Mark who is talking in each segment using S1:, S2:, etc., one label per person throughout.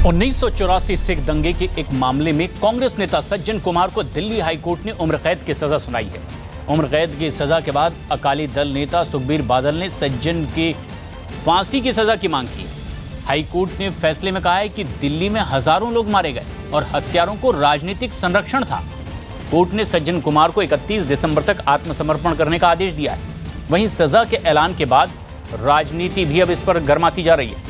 S1: 1984 सिख दंगे के एक मामले में कांग्रेस नेता सज्जन कुमार को दिल्ली हाईकोर्ट ने उम्र कैद की सजा सुनाई है। उम्र कैद की सजा के बाद अकाली दल नेता सुखबीर बादल ने सज्जन की फांसी की सजा की मांग की। हाईकोर्ट ने फैसले में कहा है कि दिल्ली में हजारों लोग मारे गए और हत्यारों को राजनीतिक संरक्षण था। कोर्ट ने सज्जन कुमार को 31 दिसंबर तक आत्मसमर्पण करने का आदेश दिया है। वहीं सजा के ऐलान के बाद राजनीति भी अब इस पर गर्माती जा रही है।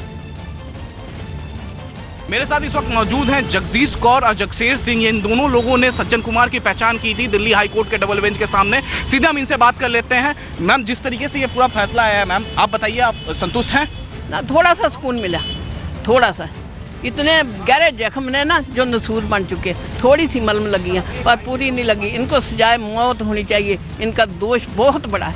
S2: मेरे साथ इस वक्त मौजूद हैं जगदीश कौर और जगशेर सिंह। इन दोनों लोगों ने सज्जन कुमार की पहचान की थी दिल्ली हाईकोर्ट के डबल बेंच के सामने। सीधे हम इनसे बात कर लेते हैं। मैम, जिस तरीके से ये पूरा फैसला आया है, मैम आप बताइए, आप संतुष्ट हैं?
S3: ना थोड़ा सा सुकून मिला, थोड़ा सा। इतने गहरे जख्म ने ना जो नसूर बन चुके, थोड़ी सी मलम लगी है पर पूरी नहीं लगी। इनको सजाए मौत होनी चाहिए। इनका दोष बहुत बड़ा है,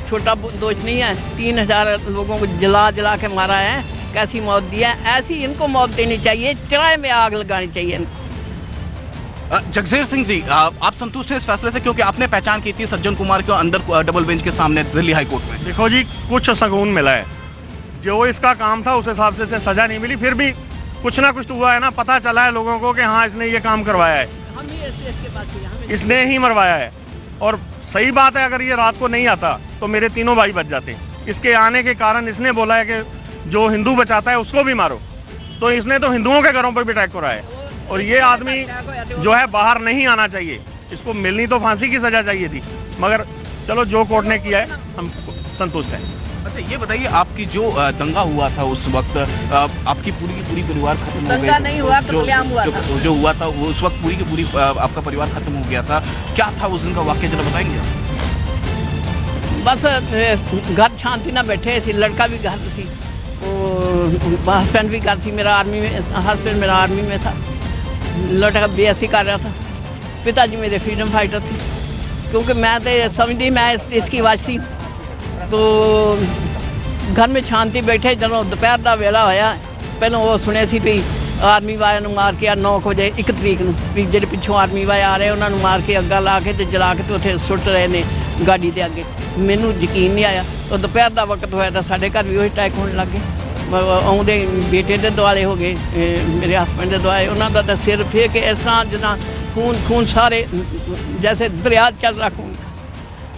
S3: छोटा दोष नहीं है। 3000 लोगों को जला जला के मारा है, कैसी मौत दी है, ऐसी इनको मौत देनी चाहिए। चराए में आग लगानी चाहिए इनको।
S2: जगशेर सिंह जी, आप संतुष्ट हैं इस फैसले से, क्योंकि आपने पहचान की थी सज्जन कुमार को अंदर डबल बेंच के सामने दिल्ली हाईकोर्ट में?
S4: देखो जी, कुछ सुकून मिला है। जो इसका काम था उस हिसाब से सजा नहीं मिली, फिर भी कुछ ना कुछ तो हुआ है ना। पता चला है लोगों को कि हाँ इसने ये काम करवाया है, इसने ही मरवाया है। और सही बात है, अगर ये रात को नहीं आता तो मेरे तीनों भाई बच जाते। इसके आने के कारण इसने बोला है कि जो हिंदू बचाता है उसको भी मारो, तो इसने तो हिंदुओं के घरों पर भी अटैक करा है। और ये आदमी जो है बाहर नहीं आना चाहिए। इसको मिलनी तो फांसी की सजा चाहिए थी, मगर चलो जो कोर्ट ने किया है हम संतुष्ट हैं।
S2: अच्छा, ये बताइए, आपकी जो दंगा हुआ था उस वक्त, आपकी पूरी की पूरी परिवार खत्म हो गई?
S3: दंगा नहीं हुआ, कत्लेआम हुआ था।
S2: जो हुआ था वो उस वक्त पूरी की पूरी आपका परिवार खत्म हो गया था। क्या था उस दिन का वाक्य, जरा बताएंगे आप?
S3: बस घर शांति ना बैठे ऐसी। लड़का भी घर सी, हस्बैंड भी घर सी। मेरा आर्मी में, हस्बैंड मेरा आर्मी में था। लड़का BSc कर रहा था। पिताजी मेरे फ्रीडम फाइटर थे। क्योंकि मैं तो समझती मैं इसकी वासी, तो घर में शांति बैठे। जब दोपहर का वेला होया, पहले वो सुने सी भी आर्मी वाले मार के 9 बजे 1 तरीक भी जो पिछों आर्मी वाले आ रहे उन्होंने मार के अग्गा ला के जला के तो उत्थे सुट रहे ने गाड़ी के अगे। मैनू यकीन नहीं आया। तो दोपहर का वक्त होया तो साढ़े घर भी वही अटैक होने लग गए। आउंदे बेटे के दुआले हो गए, मेरे हस्बैंड के दुआले। उन्होंने तो सिर फेंक इस तरह जितना खून खून सारे जैसे दरिया चल रहा खून।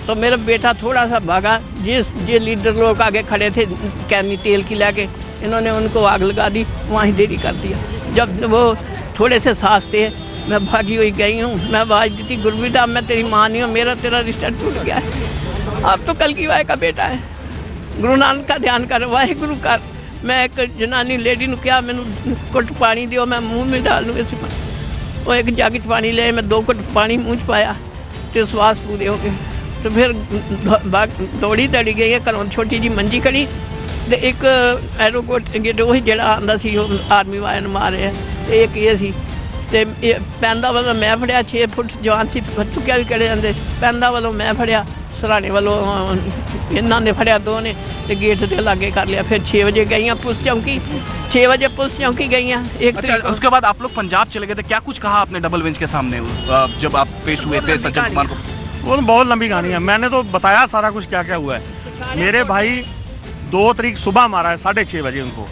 S3: तो मेरा बेटा थोड़ा सा भागा। जिस लीडर लोग आगे खड़े थे कैनी तेल की लेके, इन्होंने उनको आग लगा दी, वहीं देरी कर दिया। जब वो थोड़े से सांस थे, मैं भागी हुई गई हूँ। मैं आवाज़ दी थी, गुरबीटा मैं तेरी माँ नहीं हूँ, मेरा तेरा रिश्ता टूट गया है। अब तो कल की वाय का बेटा है। गुरु नानक का ध्यान कर, वाहे गुरु कर। मैं एक जनानी लेडी ने क्या मैंने घुट पानी दियो, मैं मुँह में डाल लूँ। वो एक जग च पानी ले, मैं 2 घुट पानी मुँह च पाया तो श्वास पूरे हो गए। तो फिर दौड़ी गई है। घरों छोटी जी मंजी खड़ी तो एक एरोकोट गेट वही जड़ा आंदा सी आर्मी वाले ने मारे। एक ये सी ते पैंदा वालों मैं फड़िया। 6 फुट जवान सी चुक्या भी कड़े जाते। पैंदा वालों मैं फड़िया, सराने वालों इन्होंने फड़िया 2 ने ते गेट के लागे कर लिया। फिर 6 बजे गई पुलिस चौकी, 6 बजे पुलिस चौकी गई।
S2: अच्छा, उसके बाद आप लोग पंजाब चले गए थे। क्या कुछ कहा आपने डबल बेंच के सामने जब आप पेश हुए थे सज्जन कुमार को?
S4: वो बहुत लंबी कहानी है। मैंने तो बताया सारा कुछ क्या क्या हुआ है। मेरे भाई 2 तारीख सुबह मारा है 6:30 बजे। उनको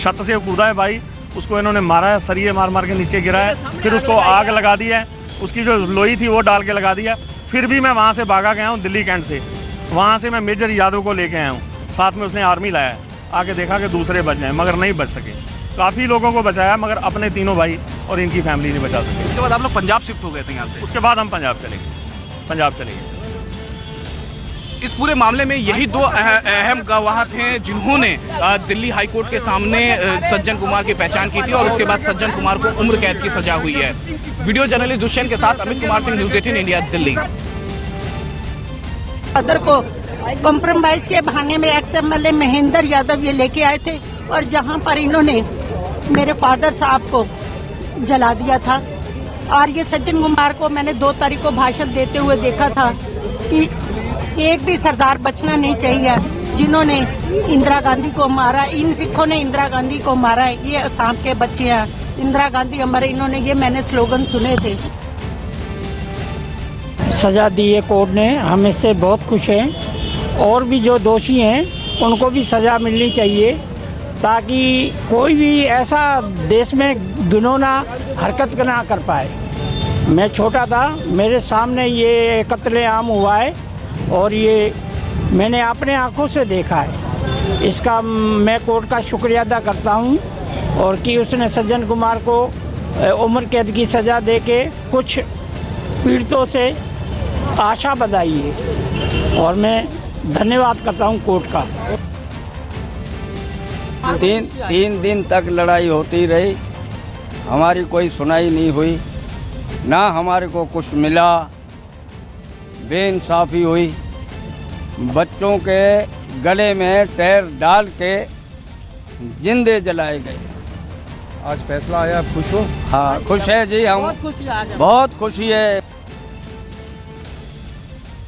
S4: छत से कूदा है भाई, उसको इन्होंने मारा है, सरिये मार मार के नीचे गिरा है। फिर उसको आग लगा दी है, उसकी जो लोई थी वो डाल के लगा दिया। फिर भी मैं वहाँ से भागा गया हूँ दिल्ली कैंट से। वहाँ से मैं मेजर यादव को लेके आया हूँ, साथ में उसने आर्मी लाया है। आके देखा कि दूसरे बच जाए, मगर नहीं बच सके। काफ़ी लोगों को बचाया, मगर अपने तीनों भाई और इनकी फैमिली नहीं बचा सके।
S2: उसके बाद आप लोग पंजाब शिफ्ट हो गए थे यहाँ से?
S4: उसके बाद हम पंजाब चले गए।
S2: इस पूरे मामले में यही 2 अहम गवाह थे जिन्होंने दिल्ली हाईकोर्ट के सामने सज्जन कुमार की पहचान की थी और उसके बाद सज्जन कुमार को उम्र कैद की सजा हुई है। वीडियो जर्नलिस्ट दुष्यंत के साथ Amit Kumar Singh, news 18 India, Delhi.
S5: Father को कॉम्प्रोमाइज के बहाने में XMLA महेंद्र यादव ये लेके आए थे और जहां पर इन्होंने मेरे फादर साहब को जला दिया था। और ये सज्जन कुमार को मैंने 2 तारीख को भाषण देते हुए देखा था कि एक भी सरदार बचना नहीं चाहिए। जिन्होंने इंदिरा गांधी को मारा, इन सिखों ने इंदिरा गांधी को मारा, ये असम के बच्चे हैं। इंदिरा गांधी हमारे, इन्होंने ये मैंने स्लोगन सुने थे।
S6: सजा दी है कोर्ट ने, हम इससे बहुत खुश हैं। और भी जो दोषी हैं उनको भी सजा मिलनी चाहिए। ताकि कोई भी ऐसा देश में घिनौना हरकत ना कर पाए। मैं छोटा था, मेरे सामने ये कत्लेआम हुआ है और ये मैंने अपने आंखों से देखा है। इसका मैं कोर्ट का शुक्रिया अदा करता हूँ और कि उसने सज्जन कुमार को उम्र कैद की सज़ा देके कुछ पीड़ितों से आशा बधाई है और मैं धन्यवाद करता हूँ कोर्ट का।
S7: तीन दिन तक लड़ाई होती रही, हमारी कोई सुनाई नहीं हुई, ना हमारे को कुछ मिला, बेइंसाफ़ी हुई। बच्चों के गले में टायर डाल के जिंदे जलाए गए।
S8: आज फैसला आया, खुश हो?
S7: हाँ खुश है जी, हम बहुत खुशी है।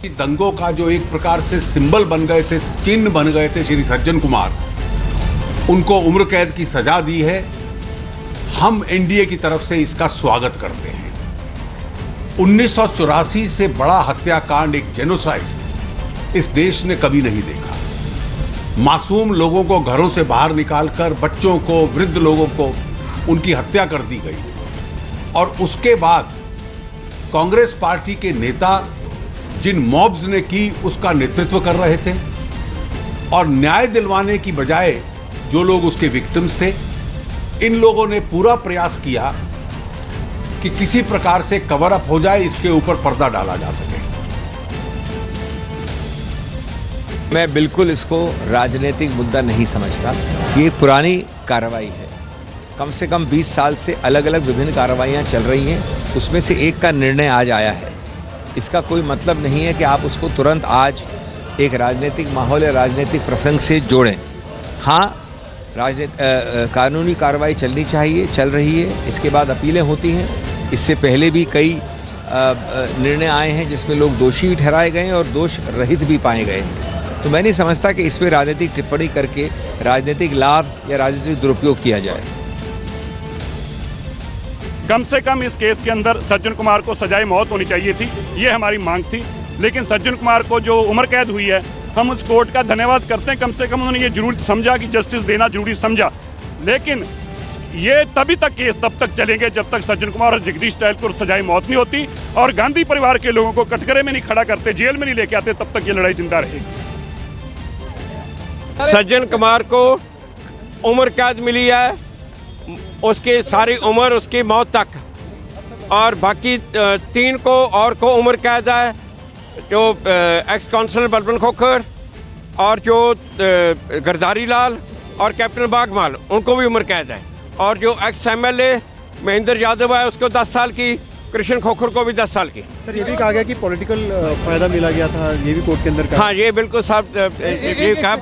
S9: दंगों का जो एक प्रकार से सिंबल बन गए थे, चिन्ह बन गए थे श्री सज्जन कुमार, उनको उम्र कैद की सजा दी है। हम एनडीए की तरफ से इसका स्वागत करते हैं। 1984 से बड़ा हत्याकांड, एक जेनोसाइड इस देश ने कभी नहीं देखा। मासूम लोगों को घरों से बाहर निकालकर बच्चों को, वृद्ध लोगों को उनकी हत्या कर दी गई और उसके बाद कांग्रेस पार्टी के नेता जिन मॉब्स ने की उसका नेतृत्व कर रहे थे और न्याय दिलवाने की बजाय जो लोग उसके विक्टिम्स थे, इन लोगों ने पूरा प्रयास किया कि किसी प्रकार से कवर अप हो जाए, इसके ऊपर पर्दा डाला जा सके।
S8: मैं बिल्कुल इसको राजनीतिक मुद्दा नहीं समझता। ये पुरानी कार्रवाई है, कम से कम 20 साल से अलग अलग विभिन्न कार्रवाइयां चल रही हैं, उसमें से एक का निर्णय आज आया है। इसका कोई मतलब नहीं है कि आप उसको तुरंत आज एक राजनीतिक माहौल या राजनीतिक प्रसंग से जोड़ें। हाँ, कानूनी कार्रवाई चलनी चाहिए, चल रही है, इसके बाद अपीलें होती हैं। इससे पहले भी कई निर्णय आए हैं जिसमें लोग दोषी भी ठहराए गए और दोष रहित भी पाए गए हैं। तो मैं नहीं समझता कि इस पर राजनीतिक टिप्पणी करके राजनीतिक लाभ या राजनीतिक दुरुपयोग किया जाए।
S4: कम से कम इस केस के अंदर सज्जन कुमार को सजाए मौत होनी चाहिए थी, ये हमारी मांग थी। लेकिन सज्जन कुमार को जो उम्र कैद हुई है, हम उस कोर्ट का धन्यवाद करते हैं। कम से कम उन्होंने ये जरूर समझा कि जस्टिस देना जरूरी समझा। लेकिन ये तभी तक केस तब तक चलेंगे जब तक सज्जन कुमार और जगदीश टहल को सजाए मौत नहीं होती और गांधी परिवार के लोगों को कटघरे में नहीं खड़ा करते, जेल में नहीं लेके आते, तब तक ये लड़ाई जिंदा रहेगी।
S10: सज्जन कुमार को उम्र कैद मिली है, उसकी सारी उम्र, उसकी मौत तक, और बाकी 3 को और को उम्र कैद है, जो एक्स काउंसिलर बलवंत खोखर और जो गरदारी लाल और कैप्टन बागमाल, उनको भी उम्र कैद है, और जो एक्स MLA महेंद्र यादव है उसको 10 साल की, कृष्ण खोखर को भी 10 साल की।
S11: सर, ये भी कहा गया कि पॉलिटिकल फायदा मिला गया था, ये भी कोर्ट के अंदर कहा।
S10: हाँ, ये बिल्कुल साहब, ये कहा।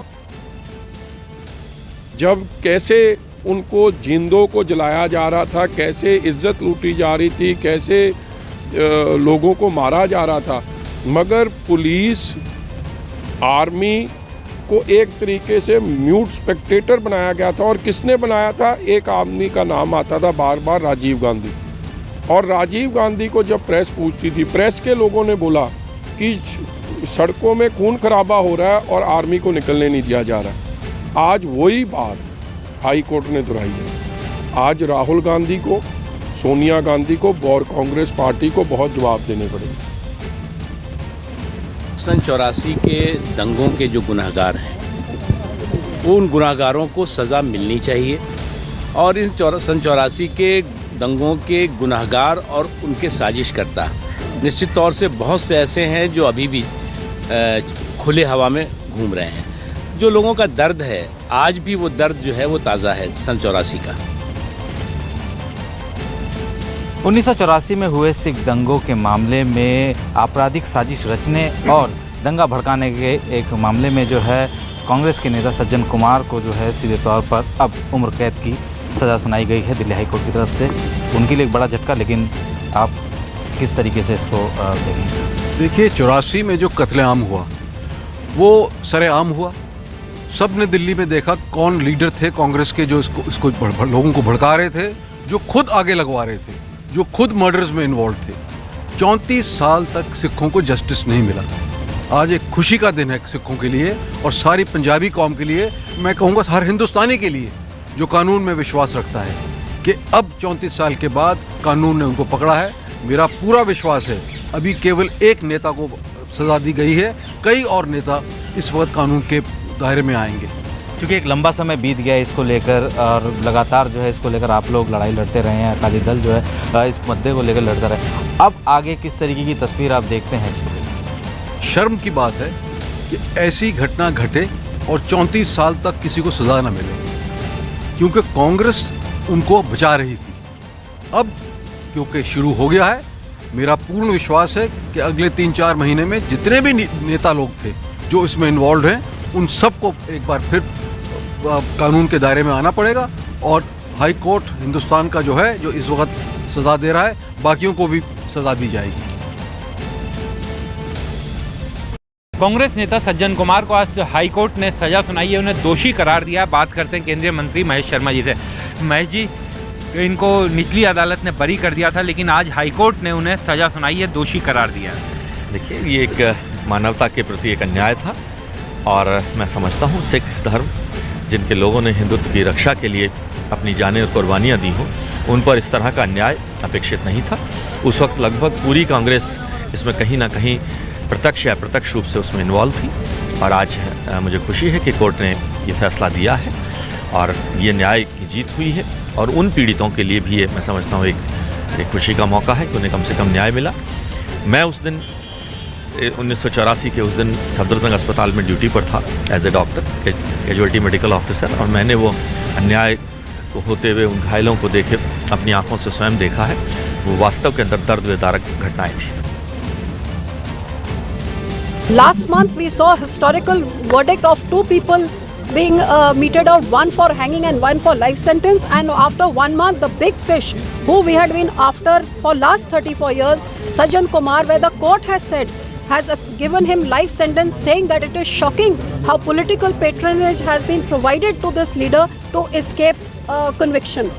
S12: जब कैसे उनको जिंदों को जलाया जा रहा था, कैसे इज्जत लूटी जा रही थी, कैसे लोगों को मारा जा रहा था, मगर पुलिस, आर्मी को एक तरीके से म्यूट स्पेक्टेटर बनाया गया था। और किसने बनाया था? एक आदमी का नाम आता था बार बार, राजीव गांधी। और राजीव गांधी को जब प्रेस पूछती थी, प्रेस के लोगों ने बोला कि सड़कों में खून खराबा हो रहा है और आर्मी को निकलने नहीं दिया जा रहा। आज वही बात हाई कोर्ट ने दोहराई है। आज राहुल गांधी को, सोनिया गांधी को और कांग्रेस पार्टी को बहुत जवाब देने पड़ेंगे।
S13: 1984 के दंगों के जो गुनहगार हैं, उन गुनहगारों को सज़ा मिलनी चाहिए और इन 1984 के दंगों के गुनहगार और उनके साजिशकर्ता निश्चित तौर से बहुत से ऐसे हैं जो अभी भी खुले हवा में घूम रहे हैं। जो लोगों का दर्द है, आज भी वो दर्द जो है वो ताज़ा है 1984 का।
S14: 1984 में हुए सिख दंगों के मामले में आपराधिक साजिश रचने और दंगा भड़काने के एक मामले में जो है कांग्रेस के नेता सज्जन कुमार को जो है सीधे तौर पर अब उम्र कैद की सज़ा सुनाई गई है दिल्ली हाई कोर्ट की तरफ से। उनके लिए एक बड़ा झटका, लेकिन आप किस तरीके से इसको देखेंगे?
S15: देखिए, 84 में जो कत्लेआम हुआ वो सरेआम हुआ। सब ने दिल्ली में देखा कौन लीडर थे कांग्रेस के जो इसको लोगों को भड़का रहे थे, जो खुद आगे लगवा रहे थे, जो खुद मर्डर्स में इन्वॉल्व थे। 34 साल तक सिखों को जस्टिस नहीं मिला। आज एक खुशी का दिन है सिखों के लिए और सारी पंजाबी कौम के लिए, मैं कहूँगा हर हिंदुस्तानी के लिए, जो कानून में विश्वास रखता है कि अब 34 साल के बाद कानून ने उनको पकड़ा है। मेरा पूरा विश्वास है अभी केवल एक नेता को सजा दी गई है, कई और नेता इस वक्त कानून के दायरे में आएंगे।
S14: क्योंकि एक लंबा समय बीत गया इसको लेकर और लगातार जो है इसको लेकर आप लोग लड़ाई लड़ते रहे हैं, अकाली दल जो है इस मुद्दे को लेकर लड़ता रहे। अब आगे किस तरीके की तस्वीर आप देखते हैं इसको लेकर?
S15: शर्म की बात है कि ऐसी घटना घटे और 34 साल तक किसी को सजा न मिले, क्योंकि कांग्रेस उनको बचा रही थी। अब क्योंकि शुरू हो गया है, मेरा पूर्ण विश्वास है कि अगले 3-4 महीने में जितने भी नेता लोग थे जो इसमें इन्वॉल्व हैं, उन सबको एक बार फिर कानून के दायरे में आना पड़ेगा और हाई कोर्ट हिंदुस्तान का जो है, जो इस वक्त सजा दे रहा है, बाकियों को भी सजा दी जाएगी।
S16: कांग्रेस नेता सज्जन कुमार को आज हाई कोर्ट ने सजा सुनाई है, उन्हें दोषी करार दिया। बात करते हैं केंद्रीय मंत्री महेश शर्मा जी से। महेश जी, इनको निचली अदालत ने बरी कर दिया था, लेकिन आज हाई कोर्ट ने उन्हें सजा सुनाई है, दोषी करार दिया है।
S17: देखिए, ये एक मानवता के प्रति एक अन्याय था और मैं समझता हूँ सिख धर्म जिनके लोगों ने हिंदुत्व की रक्षा के लिए अपनी जानें और कुर्बानियाँ दी हों, उन पर इस तरह का अन्याय अपेक्षित नहीं था। उस वक्त लगभग पूरी कांग्रेस इसमें कहीं ना कहीं प्रत्यक्ष या अप्रत्यक्ष रूप से उसमें इन्वॉल्व थी और आज मुझे खुशी है कि कोर्ट ने ये फैसला दिया है और ये न्याय की जीत हुई है और उन पीड़ितों के लिए भी ये मैं समझता हूँ एक खुशी का मौका है कि उन्हें कम से कम न्याय मिला। मैं उस दिन 1984 के उस दिन सफदरजंग अस्पताल में ड्यूटी पर था as a doctor, casualty medical officer, और मैंने वो अन्याय को होते हुए उन घायलों को देखे अपनी आंखों से स्वयं देखा है। वो वास्तव के अंदर दर्द विदारक घटनाएं थी।
S18: Last month we saw historical verdict of 2 people being meted out, one for hanging and one for life sentence, and after 1 month the big fish who we had been after for last 34 years, Sajjan Kumar, where the court has said has given him life sentence, saying that it is shocking how political patronage has been provided to this leader to escape conviction.